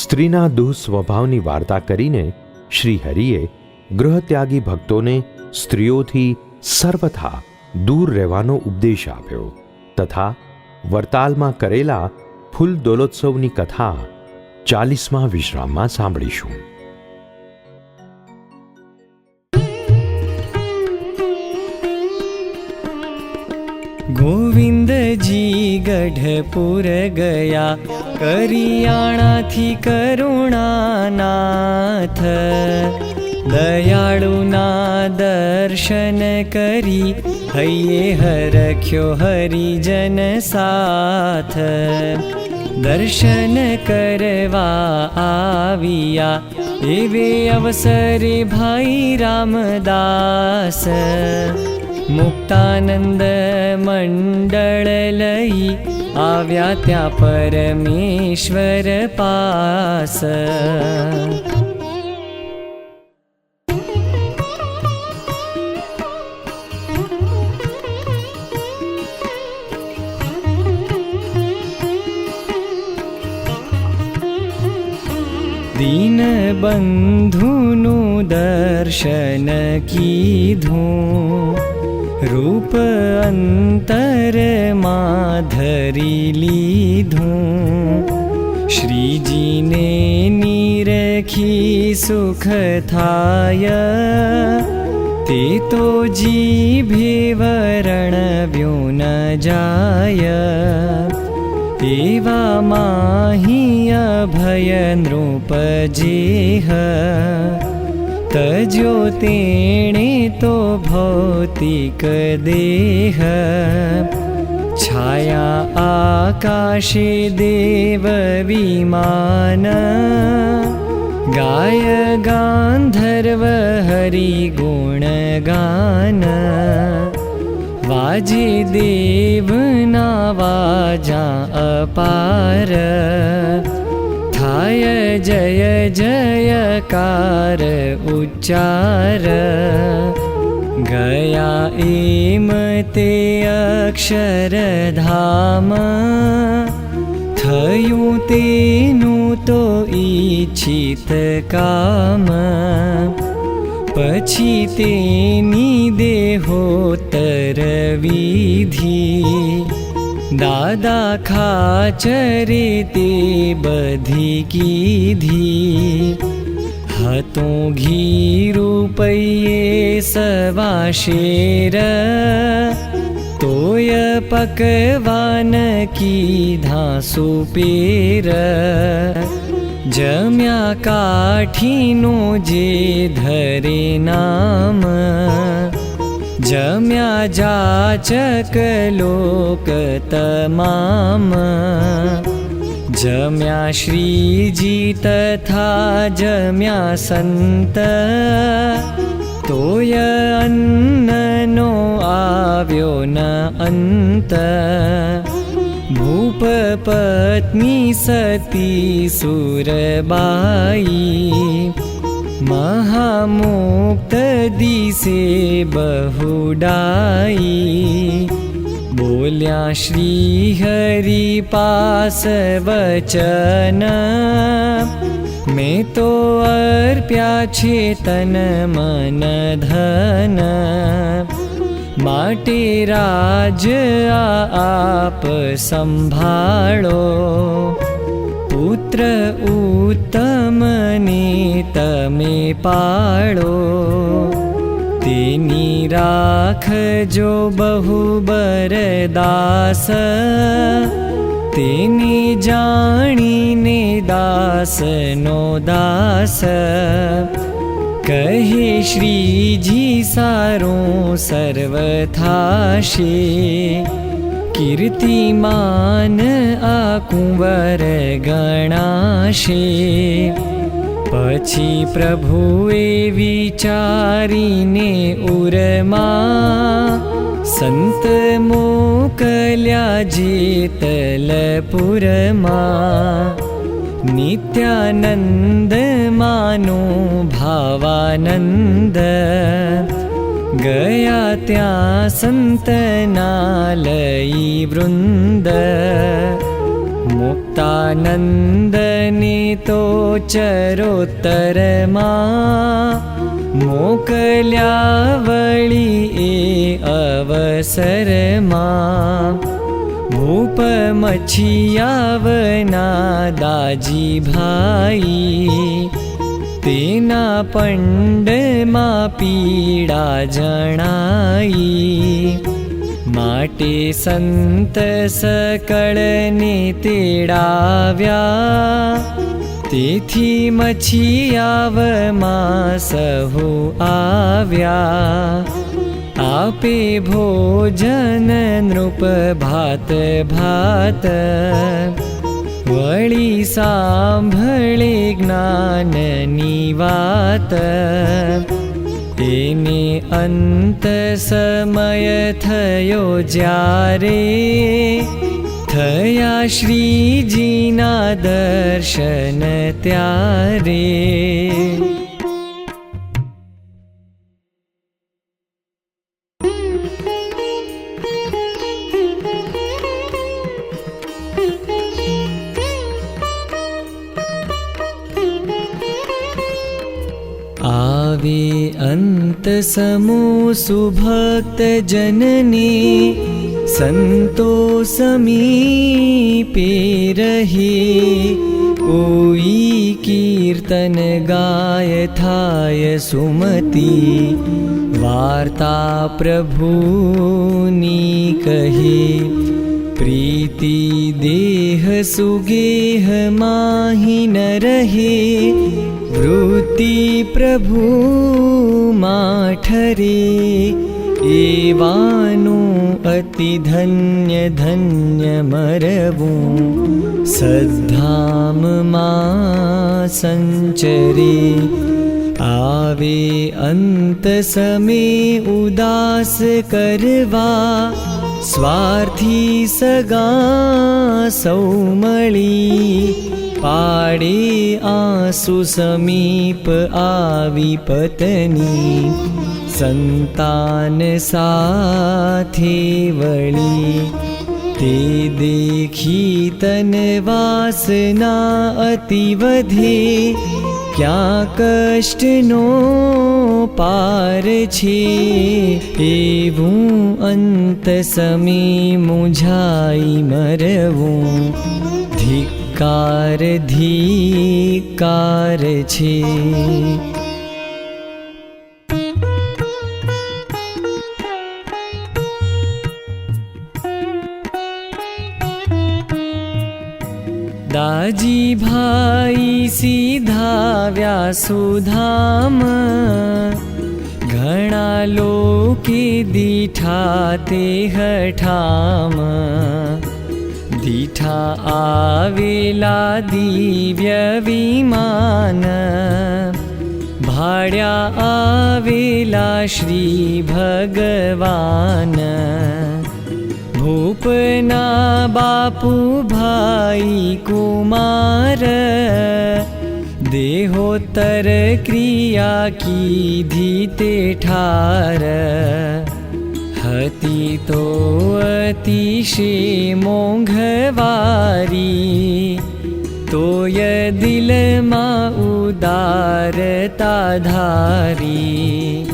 સ્ત્રીના દુઃસ્વભાવની વાર્તા કરીને શ્રી હરિએ ગૃહત્યાગી ભક્તોને સ્ત્રીઓથી સર્વથા દૂર રહેવાનો ઉપદેશ આપ્યો તથા વરતાલમાં કરેલા ફૂલ દોલોત્સવની કથા 40મા વિશ્રામમાં સાંભળીશું. ગોવિંદજી ગઢપુર ગયા, કરિયાણાથી કરુણાનાથ. દયાળુના દર્શન કરી, હૈયે હરખ્યો હરિજન સાથ. દર્શન કરવા આવ્યા, એવે અવસરે ભાઈ રામદાસ. મુક્તાનંદ મંડળ લઈ આવ્યા ત્યાં પરમેશ્વર પાસ. દીનબંધુનું દર્શન કીધું, રૂપ અંતરમાં ધરી લીધું. શ્રીજીને નિરખી સુખ થાય, તે તો જીભે વર્ણવ્યો ન જાય. એવા માહી અભય નૃપજેહ, તજો તેણે તો ભૌતિક દેહ. છાયા આકાશે દેવ વિમાન, ગાય ગાંધર્વ હરિ ગુણગાન. વાજે દેવના વાજા અપાર, થાય જય જયકાર ઉચ્ચાર. ગયા એમ તે અક્ષરધામ, થયું તેનું તો ઈચ્છિત કામ. પછી તેની દેહોત્તર વિધિ, દાદા ખાચરે તે બધી કીધી. હતું ઘી રૂપૈયે સવા શેર, તોય પકવાન કીધા સુપેર. જમ્યા કાઠીનો જે ધરે નામ, જમ્યા જાચક લોક તમામ. જમ્યા શ્રીજી તથા જમ્યા સંત, તોય અન્નનો આવ્યો ન અંત. ભૂપ પત્ની સતી સુરબાઈ, મહામુક્ત દિશે બહુડાઈ. બોલ્યા શ્રી હરિ પાસ વચન, મેં તો અર્પ્યા છે તન મન ધન. માટે રાજ આપ સંભાળો, પુત્ર ઉત્તમને તમે પાળો. તેની રાખજો બહુ બરદાસ, તેની જાણીને દાસનો દાસ. કહે શ્રીજી સારું સર્વ થાશે, કીર્તિમાન આ કુંવર ગણાશે. પછી પ્રભુએ વિચારીને ઉરમાં, સંત મોકલ્યા જેતલપુરમાં. નિત્યાનંદ માનો ભાવાનંદ, ગયા ત્યાં સંતના લઈ વૃંદ. મુક્તાનંદને તો ચરોત્તરમાં મોકલ્યા વળી એ અવસરમાં. ભૂપ મચ્છિયાવના દાજી ભાઈ તેના પંડમાં પીડા જણાઈ. માટે સંત સકળને તેડાવ્યા તેથી મચ્છિયાવમાં સહુ આવ્યા. આપે ભોજન નૃપ ભાત ભાત વળી સાંભળે જ્ઞાનની વાત. એને અંત સમય થયો જ્યારે થયા શ્રીજીના દર્શન ત્યારે. આવે અંત સમો સુભક્ત જનને સંતો સમીપે રહે. કોઈ કીર્તન ગાય થાય સુમતી વાર્તા પ્રભુની કહે. પ્રીતિ દેહ સુગેહ માહી ન રહે વૃત્તિ પ્રભુ ઠરે. એવાનું અતિ ધન્ય ધન્ય મરવું સદ્ધામમાં સંચરે. આવે અંત સમે ઉદાસ કરવા સ્વાર્થી સગા સૌ મળી. પાડે આંસુ સમીપ આવી પત્ની સંતાન સાથે વળી. તે દેખી તન વાસના અતિ વધે ક્યાં કષ્ટનો પાર છે. એવું અંત સમી મુંઝાઈ મરવું ધિક્કાર ધિક્કાર છે. દાજી ભાઈ સીધાવ્યા સુધામ ઘણા લોકે દીઠા તે હઠામ. દીઠા આવેલા દિવ્ય વિમાન ભાડ્યા આવેલા શ્રી ભગવાન. ભૂપના બાપુ ભાઈ કુમાર દેહોત્તર ક્રિયા કીધી તે ઠાર. હતી તો અતિશે મોંઘવારી તોય દિલમાં ઉદારતા ધારી.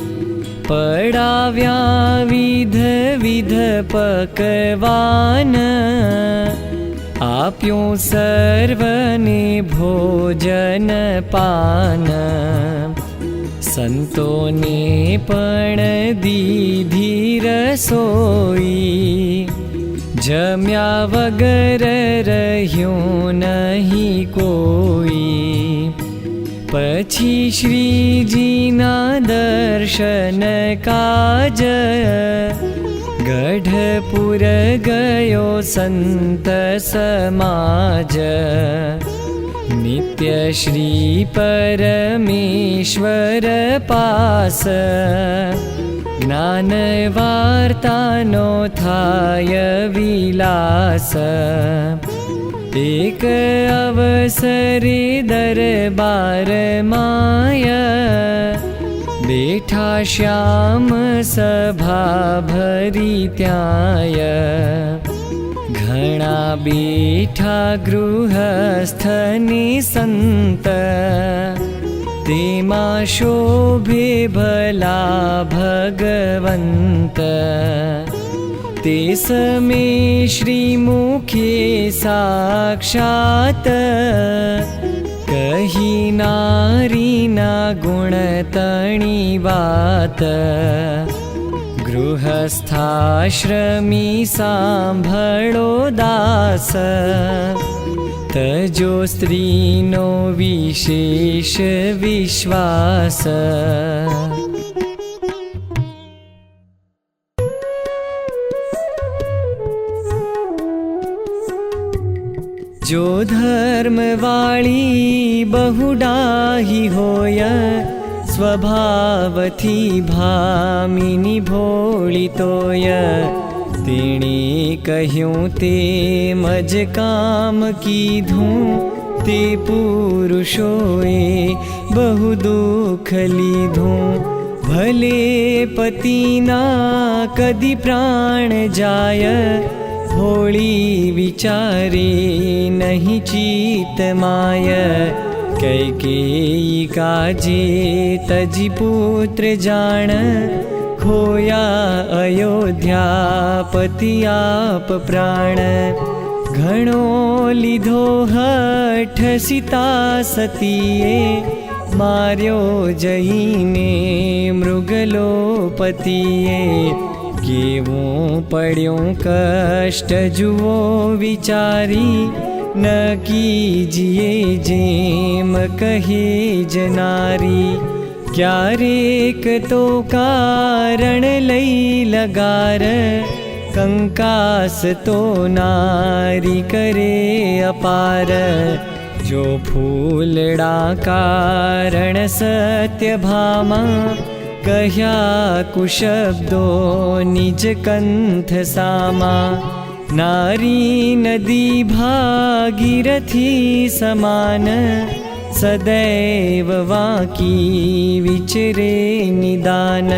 પડાવ્યા વિધ વિધ પકવાન આપ્યું સર્વને ભોજન પાન. સંતોને પણ દીધી રસોઈ જમ્યા વગર રહ્યું નહીં કોઈ. પછી શ્રીજીના દર્શન કાજ ગઢપુર ગયો સંત સમાજ. નિત્ય શ્રી પરમેશ્વર પાસ જ્ઞાન વાર્તાનો થાય વિલાસ. એક અવસરે દરબાર માય બેઠા શ્યામ સભા ભરી ત્યાંય. ઘણા जणा बेठा गृहस्थनि संत, तेमा शोभे भला भगवंत। ते समे श्रीमुखे साक्षात, कही नारीना गुण तणी वात। गृहस्थाश्रमी सांभळो दास, तजो स्त्रीनो विशेष विश्वास। जो धर्मवाળી बहुडाही होय, स्वभावथी भामिनी भोळी तोय। तेणे कह्यूं ते मज काम कीधूं, ते पुरुषोए बहु दुख लीधूं। भले पतिना कदी प्राण जाय, होळी विचारे नहीं चीत माय। कैकेयी काजे तजी पुत्र जान, खोया अयोध्यापति आप प्राण। घणो लीधो हठ सीता सतीए, मार्यो जईने मृगलो पतिए। केवों पड्यों कष्ट जुओ विचारी, न कीजिए जेम कहे जनारी। क्यारेक तो कारण लई लगार, कंकास तो नारी करे अपार। जो फूलड़ा कारण सत्य भामा, कह्या कुशब्दो निज कंठ सामा। नारी नदी भागीरथी समान, सदैव वाकी विचरे निदान।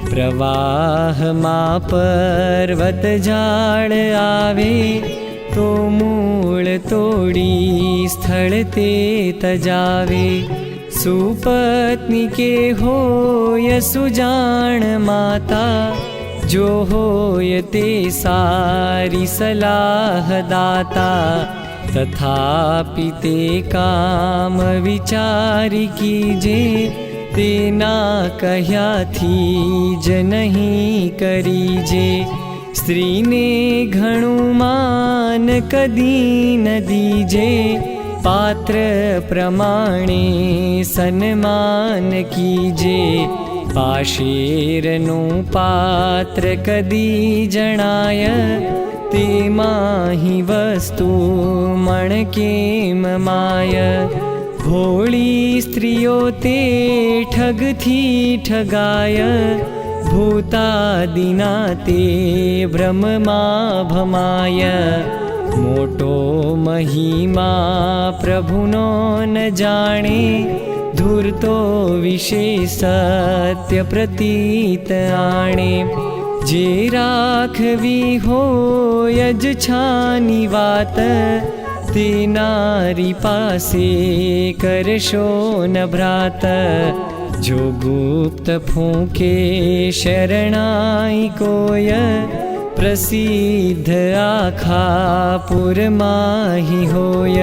प्रवाह मा पर्वत झाड़ आवे, तो मूल तोड़ी स्थल ते तजावे। सुपत्नी के होय सुजान माता, जो होय ते सारी सलाह दाता। तथापि ते काम विचारी कीजे, तेना कह्या थी ज नहीं करीजे। स्त्री ने घणु मान कदी न दीजे, पात्र प्रमाणे सन्मान कीजे। पाशेरनु पात्र कदी जणाय, ते माही वस्तु मण केम माय। भोळी स्त्रियो ते ठग थी ठगाय, भूतादिना ते भ्रम मा भमाय। मोटो महिमा प्रभुनो न जाने, धूर्तो विषे सत्य प्रतीत आणे। जे राखवी होय छानी वात, ते नारी पासे करशो न भ्रात। जो गुप्त फूके शरणाई कोय, प्रसिद्ध आखा पुर माही होय।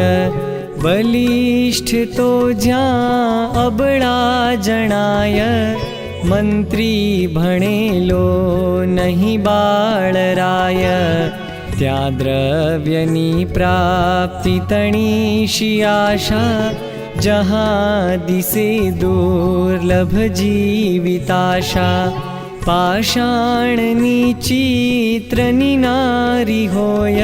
बलिष्ठ तो ज्यां अबड़ा जणाय, मंत्री भणेलो नहीं बाळराय। त्या द्रव्यनी प्राप्ति तणी आशा, जहाँ दिसे दुर्लभ जीविताशा। पाषाणनी चित्रनी नारी होय,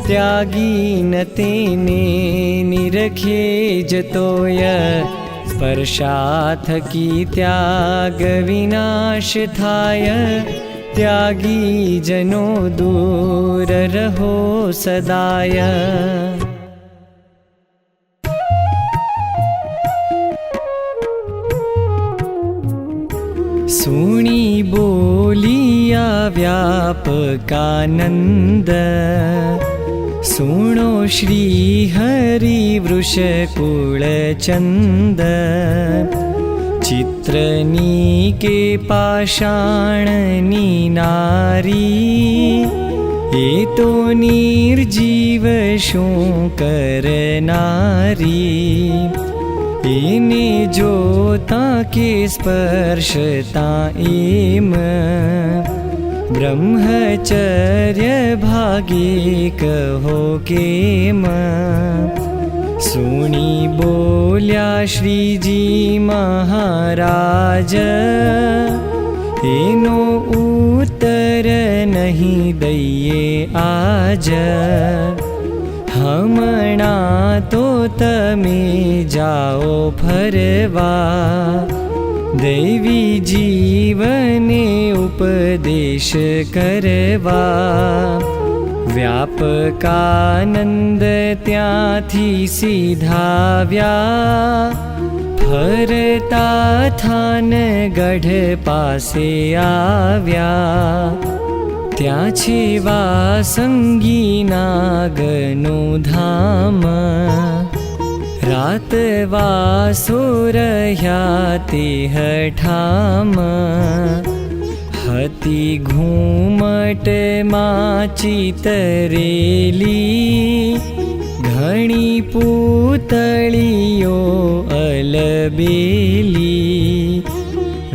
त्यागी न तेने निरखे जतोय। स्पर्शाथ की त्याग विनाश थाय, त्यागी जनो दूर रहो सदाय। सुणी बोलिया व्यापकानंद, सुनो श्री हरि वृषकुल चंद। चित्रनी के पाषाणनी नारी, ए तो निर्जीव शू करनारी। एने जोता के स्पर्शता एम, ब्रह्मचर्य भागे कहो केम। सुनी बोल्या श्रीजी महाराज, एनो उत्तर नहीं दइए आज। हमणा तो तमे जाओ फरवा, दैवी जीवने उपदेश करवा। व्यापकानंद त्यांथी सीधाव्या, फरता थान गढ़ पासे आव्या। ત્યાં છે વાસંગી નાગનું ધામ, રાત વાસો રહ્યા તે હઠામ। હતી ઘૂમટમાં ચિતરેલી, ઘણી પૂતળીઓ અલબેલી।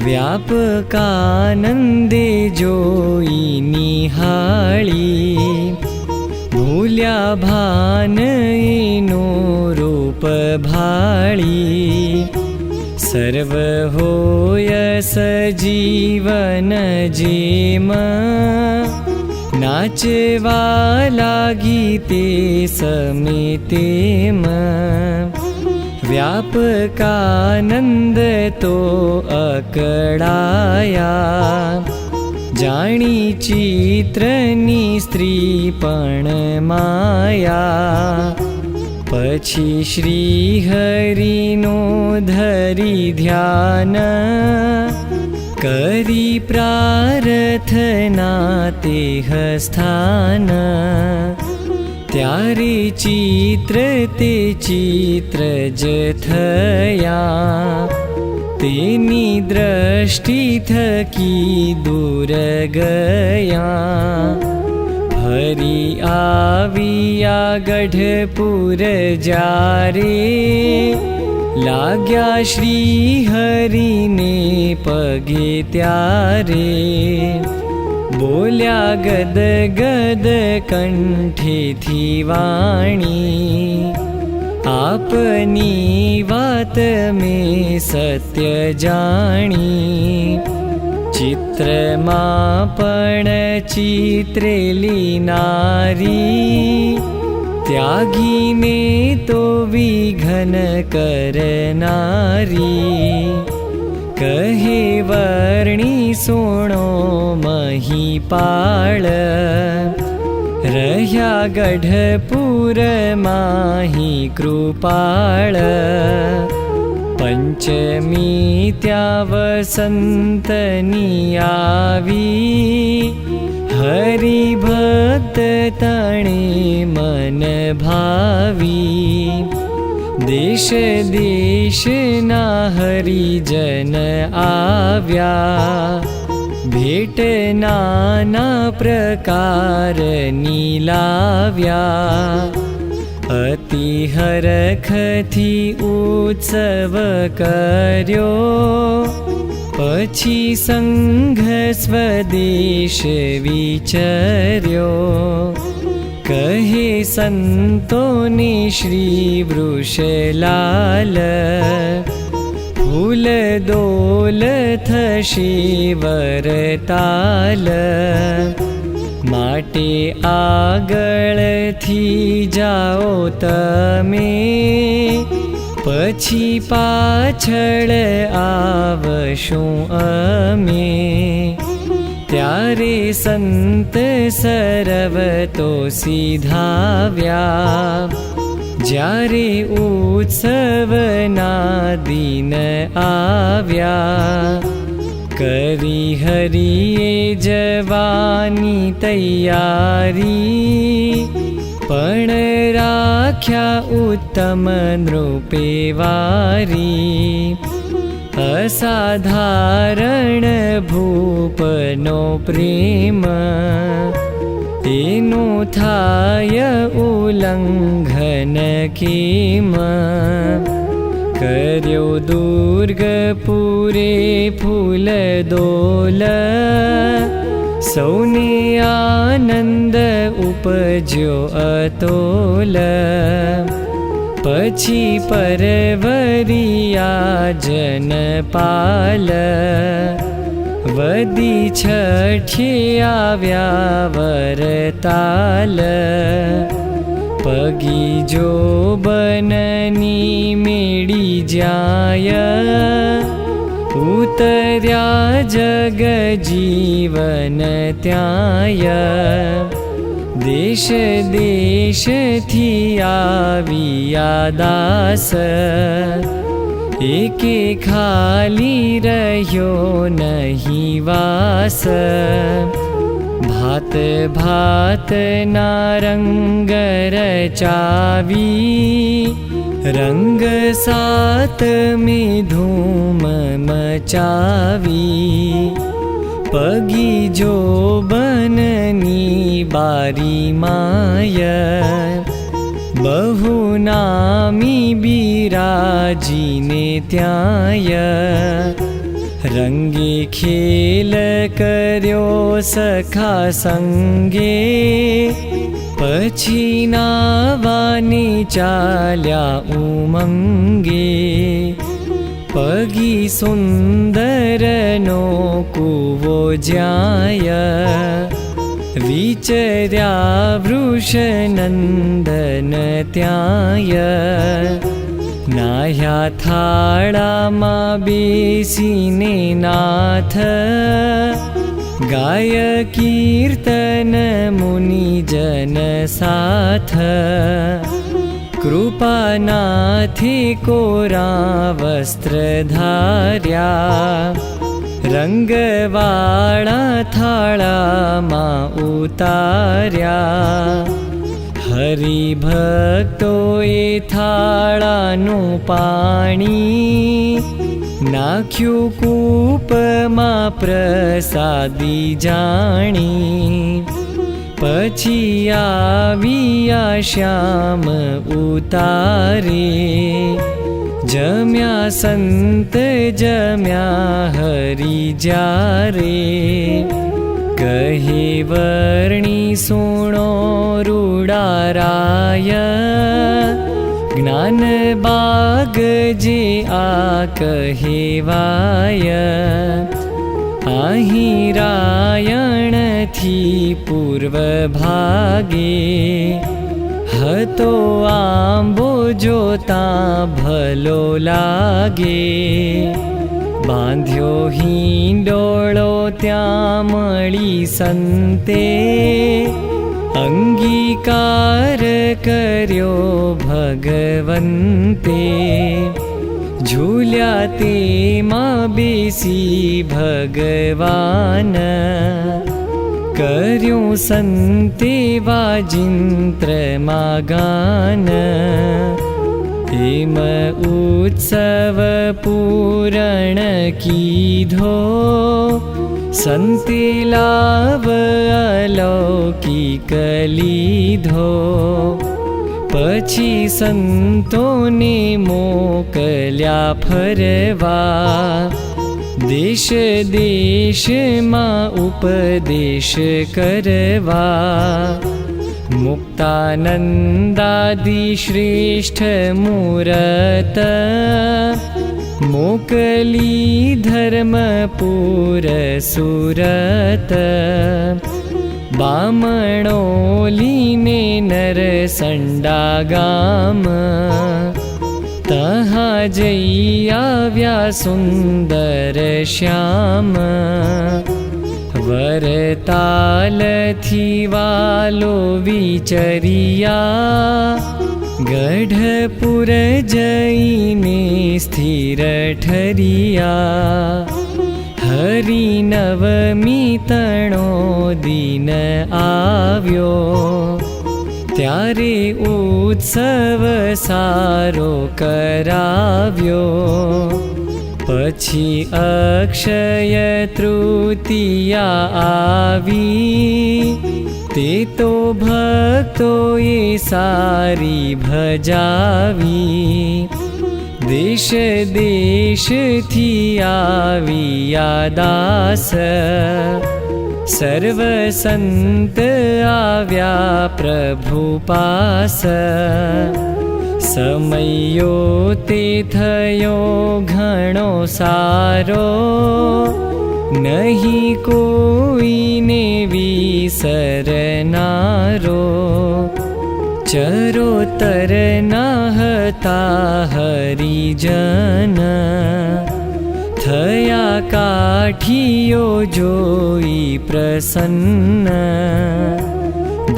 व्यापकानंदे जोई निहाळी, भूल्या भान एनो रूप भाळी। सर्व होय सजीवन जेम, नाचवा लागी ते समेतेम। व्यापकानंद तो अकड़ाया, जाणी चित्रनी स्त्री पण माया। पछी श्री हरिनो धरी ध्यान, करी प्रार्थना तेह स्थान। त्यारे चित्र ते चित्र ज थया, तेनी दृष्टि थकी दूर गया। फरी आविया गढ़पुर जारे, लाग्या श्री हरि ने पगे त्यारे। बोल्या गद गद कंठे थी वाणी, आपनी वात में सत्य जाणी। चित्रमा पण चित्रेली नारी, त्यागी ने तो विघन करनारी। कहे वर्णी सोणो महीपाळ, रह्या गढ़पुर माही कृपाळ। पंचमी त्या वसंतनी आवी, हरिभक्त तणे मन भावी। देश देश ना हरिजन आव्या, भेट नाना प्रकार नीलाव्या। अति हरखथी उत्सव कर्यो, पछी संघ स्वदेश विचर्यो। कहे संतोने श्री वृषलाल, फूल दोल थशे वरताल। माटे आगळथी जाओ तमे, पछी पाछळ आवशुं अमे। त्यारे संत सरव तो सीधाव्या, ज्यारे उत्सव ना दिन आव्या। કરી હરિએ જવાની તૈયારી, પણ રાખ્યા ઉત્તમ નૃપે વારી. અસાધારણ ભૂપનો પ્રેમ, તેનું થાય ઉલ્લંઘન કેમ. કર્યો દુર્ગ પૂરે ફૂલ દોલ, સૌને આનંદ ઉપજ્યો અતોલ. પછી પરવરિયા જનપાલ, વદી છઠે આવ્યા વરતાલ. પગી જો બનની મેળી જાય, ઉતર્યા જગ જીવન ત્યાંય. દેશ દેશથી આવ્યા દાસ, એકે ખાલી રહ્યો નહીં વાસ. ભાત ભાતના રંગ રચાવી, રંગ સાત મેં ધૂમ મચાવી. પગી જો બનની બારી માય, બહુ નામી બિરાજીને ત્યાંય. રંગે ખેલ કર્યો સખા સંગે, પછી નાવાને ચાલ્યા ઉમંગે. પગી સુંદરનો કૂવો જ્યાય, વિચર્યા વૃષનંદન ત્યાંય. નાહ્યા થાળામાં બેસીને નાથ, ગાય કીર્તન મુનિજન સાથ. કૃપાનાથે કોરા વસ્ત્ર ધાર્યા, રંગવાળા થાળામાં ઉતાર્યા. હરિભક્તોએ થાળાનું પાણી, નાખ્યું કૂપમાં પ્રસાદી જાણી. પછી આવ્યા શ્યામ ઉતારે, જમ્યા સંત જમ્યા હરિ જ્યારે. કહે વર્ણી સુણો રૂડારાય, જ્ઞાન બાગ જે આ કહેવાય. અહીં રાયણથી પૂર્વ ભાગે, હતો આંબો જોતા ભલો લાગે. બાંધ્યો હિંડોળો ત્યાં મળી સંતે, અંગીકાર કર્યો ભગવંતે. ઝૂલ્યા તેમાં બેસી ભગવાન, કર્યું સંતે વાજિંત્રમાં ગાન. એમ ઉત્સવ પૂરણ કીધો, સંતે લાવ અલૌકિક લીધો. પછી સંતોને મોકલ્યા ફરવા, દેશ દેશમાં ઉપદેશ કરવા. મુક્તાનંદાદિ શ્રેષ્ઠ મૂરત, મોકલી ધર્મપુર સુરત. બામણો લીને નરસંડા ગામ, તહાં જઈ આવ્યા સુંદર શ્યામ. વરતાલથી વાલો વિચરિયા, ગઢપુર જઈને સ્થિર ઠરિયા. હરિ નવમી તણો દિન આવ્યો, ત્યારે ઉત્સવ સારો કરાવ્યો. પછી અક્ષય તૃતીયા આવી, તે તો ભક્તોએ સારી ભજાવી. દેશ દેશથી આવ્યા દાસ, સર્વ સંત આવ્યા પ્રભુ પાસ. સમયો તે થયો ઘણો સારો, નહીં કોઈને વિસરનારો. ચરોતર ના હતા હરિજન, થયા કાઠીઓ જોઈ પ્રસન્ન.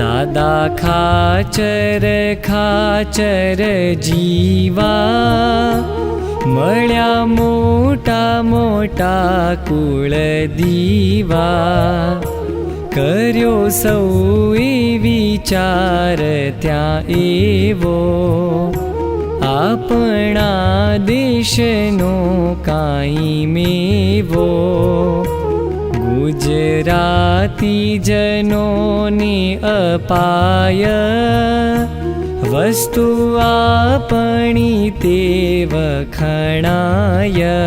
દાદા ખાચર ખાચર જીવા, મળ્યા મોટા મોટા કુળ દીવા. કર્યો સૌએ વિચાર ત્યાં એવો, આપણા દેશનો કાંઈ મેવો. ગુજરાતી જનોને અપાય, વસ્તુ આપણી તે વખણાય.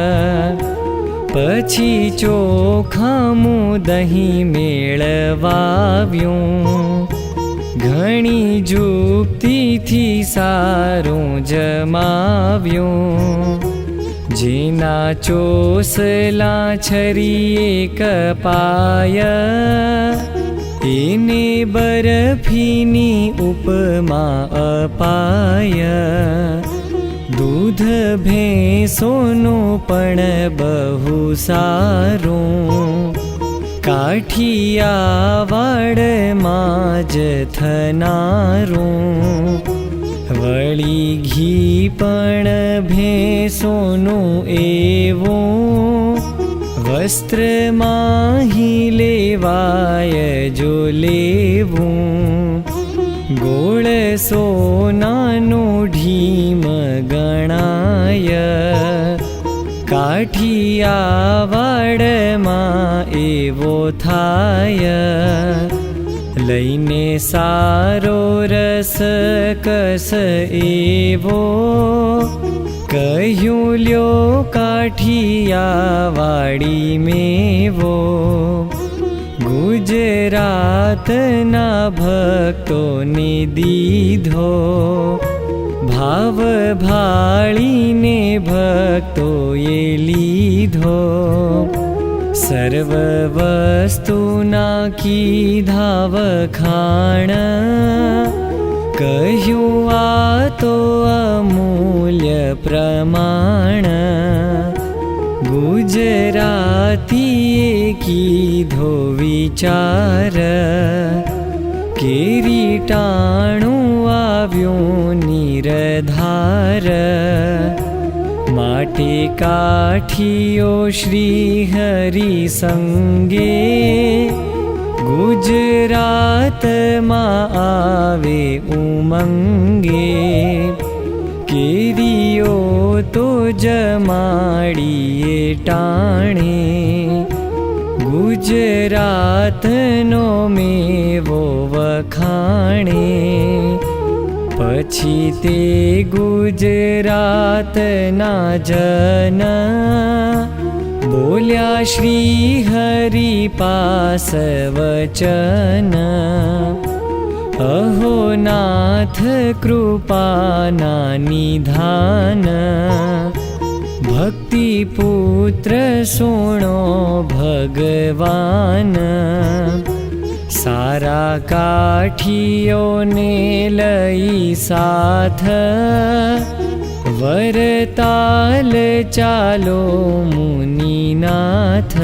પછી ચોખામું દહીં મેળવાવ્યું, ઘણી જુક્તિથી સારું જમાવ્યું. જેના ચોસલા છરીએ કપાય, એને બરફીની ઉપમા અપાય. દૂધ ભેંસોનું પણ બહુ સારું, કાઠિયાવાડમાં જ થનારું. વળી ઘી પણ ભેંસોનું એવું, વસ્ત્રમાંહી લેવાય જો લેવું. ગોળ સોનાનું ઢીમ ગણાય, કાઠિયાવાડમાં એવો થાય. લઈને સારો રસ કસ એવો, કહ્યું લ્યો કાઠિયાવાડી મેવો. ગુજરાતના ભક્તોને દીધો, ભાવ ભાળીને ભક્તોએ લીધો. સર્વ વસ્તુના કીધા વખાણ, કહ્યું આ તો અમૂલ્ય પ્રમાણ. ગુજરાતીએ કીધો વિચાર, કેરી ટાણું આવ્યું નિરધાર. માટે કાઠીઓ શ્રી હરિ સંગે, ગુજરાતમાં આવે ઉમંગે. કેરીઓ તો જમાડીએ ટાણે, ગુજરાતનો મેવો વખાણે. પછી તે ગુજરાતના જન, બોલ્યા શ્રી હરિ પાસ વચન. અહો નાથ કૃપાના નિધાન, ભક્તિ પુત્ર સુણો ભગવાન. સારા કાઠીઓને લઈ સાથ, વરતાલ ચાલો મુનિનાથ.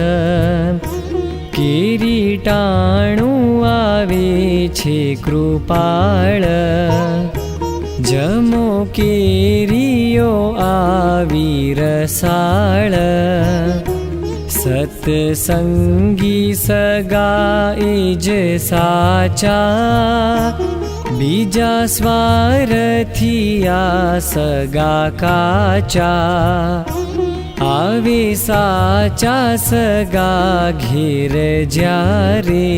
કેરી ટાણું આવે છે કૃપાળ, જમો કેરીઓ આવી રસાળ. સત્સંગી સગા એ જ સાચા, બીજા સ્વાર્થી આ સગા કાચા. આવે સાચા સગા ઘેર જ્યારે,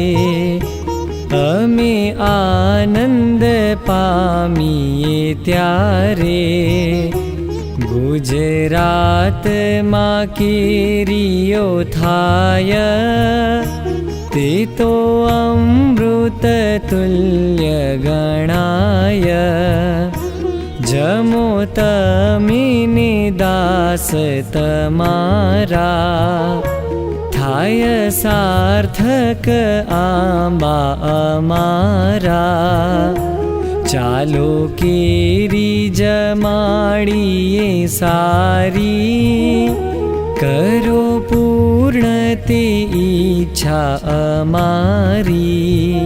અમે આનંદ પામીએ ત્યારે. ગુજરાતમાં કેરીઓ થાય, તે તો અમૃત તુલ્ય ગણાય. જમો તમે ને દાસ તમારા, થાય સાર્થક આંબા અમારા. ચાલો કેરી જમાડીએ સારી, કરો પૂર્ણ તે ઈચ્છા અમારી.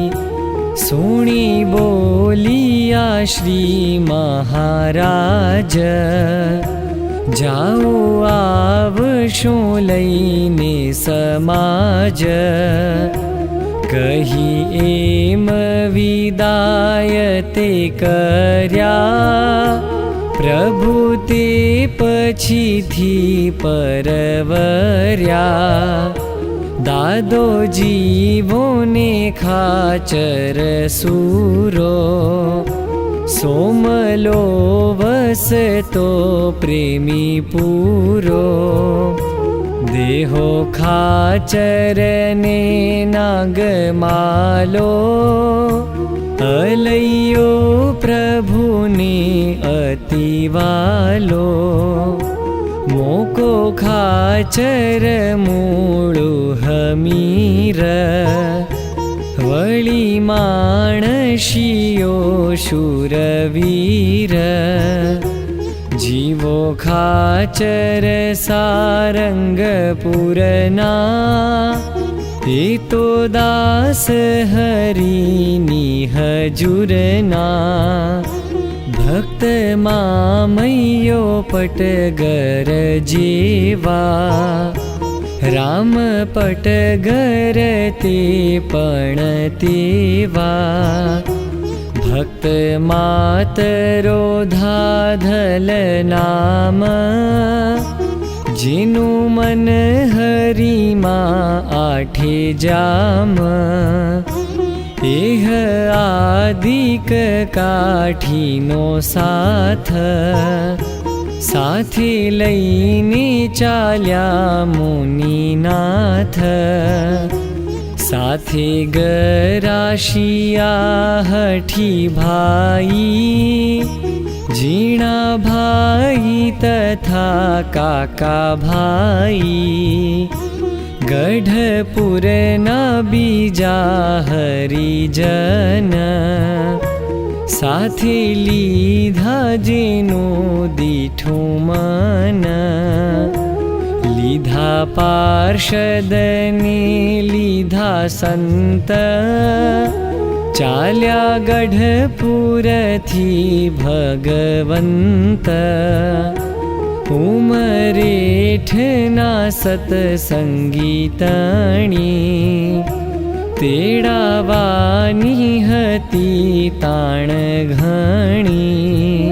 સુણી બોલિયા શ્રી મહારાજ, જાઓ આવશો લઈને સમાજ. કહી એમ વિદાય તે કર્યા, પ્રભુ તે પછીથી પરવર્યા. દાદો જીવોને ખાચર સૂરો, સોમલો વસતો પ્રેમી પૂરો. દેહો ખાચર ને નાગમાલો, અલૈયો પ્રભુને અતિવાલો. મોકો ખાચર મૂળું હમીર, વળી માણશીઓ શૂરવીર. જીવો ખાચર સારંગપુરના, એ તો દાસ હરિની હજુરના. ભક્ત મામૈયો પટગર જેવા, રામ પટગર તે પણ તેવા. ભક્ત માતરો ધાધલ નામ, જેનું મન હરિમાં આઠે જામ. એહ આદિક કાઠીનો સાથ, સાથે લઈને ચાલ્યા મુનિનાથ. સાથે ગરાશિયા હઠી ભાઈ, જીણા ભાઈ તથા કાકા ભાઈ. ગઢપુરના બીજા હરિજન, સાથે લીધા જેનું દીઠું મન. લીધા પાર્ષદને લીધા સંત, ચાલ્યા ગઢપુરથી ભગવંત. ઉમરેઠના સત્સંગીતણી, તેડાવાની હતી તાણ ઘણી.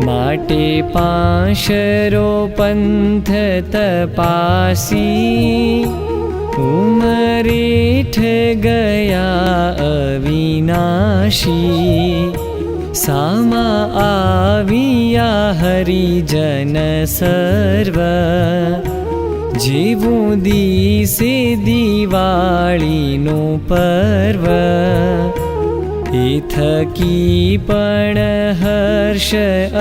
માટે પાંશરો પંથ તપાસી, ઉમરેઠ ગયા અવિનાશી. સામા આવ્યા હરિજન સર્વ, જેવું દિશે દિવાળીનું પર્વ. એ થકી પણ હર્ષ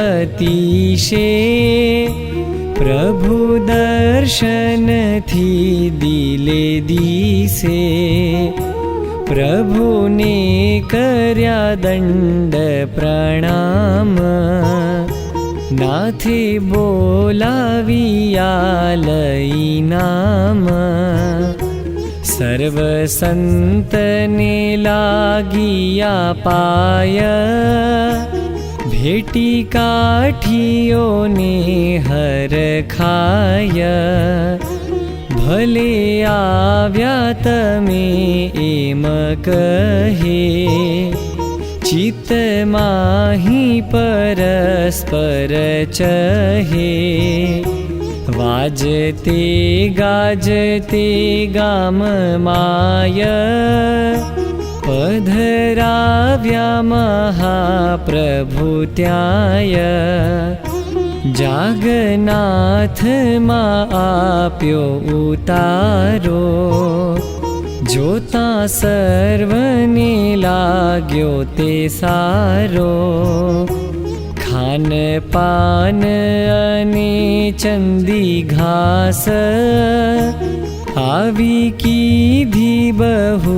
અતિશે, પ્રભુ દર્શનથી દિલે દિશે. પ્રભુને કર્યા દંડ પ્રણામ, નાથે બોલાવ્યા લઈ નામ. સર્વ સંતને લાગિયા પાય, ભેટી કાઠીઓને હરખાય. भले आव्या तमे एम कहे, चित्त माही परस्पर चहे। वाजते गाजते गाम माय, पधराव्या महाप्रभुत्याय। जागनाथ मा आप्यो उतारो, जोता सर्वने लाग्यो ते सारो। खान पान अने चंदी घास, आवी कीधी बहु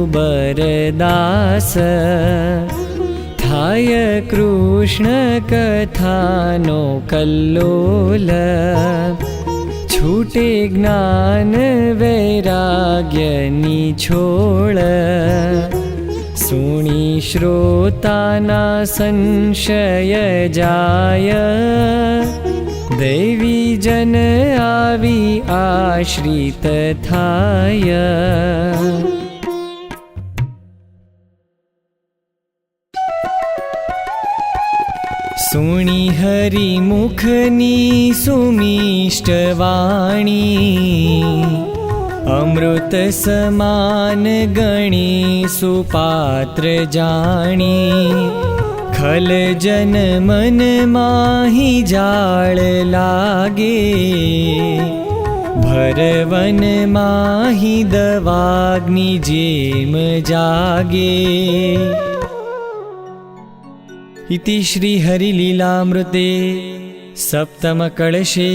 बरदास। थाय कृष्ण कथानो कल्लोल, छूटे ज्ञान वैराग्यनी छोळ। सुणी श्रोताना संशय जाय, दैवी जन आवी आश्रित थाय। सुणी हरि मुखनी सुमिष्ट वाणी, अमृत समान गणी सुपात्र जाणी। खल जन मन माही जाळ लागे, भरवन माही दवाग्नि जेम जागे। इति श्रीहरिलीलामृते सप्तमकलशे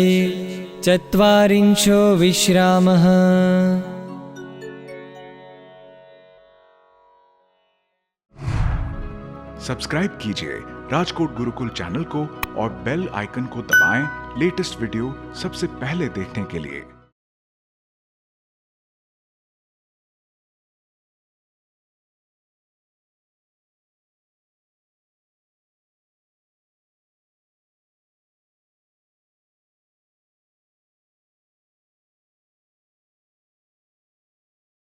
चत्वारिंशो विश्रामः। सब्सक्राइब कीजिए राजकोट गुरुकुल चैनल को और बेल आइकन को दबाएं लेटेस्ट वीडियो सबसे पहले देखने के लिए।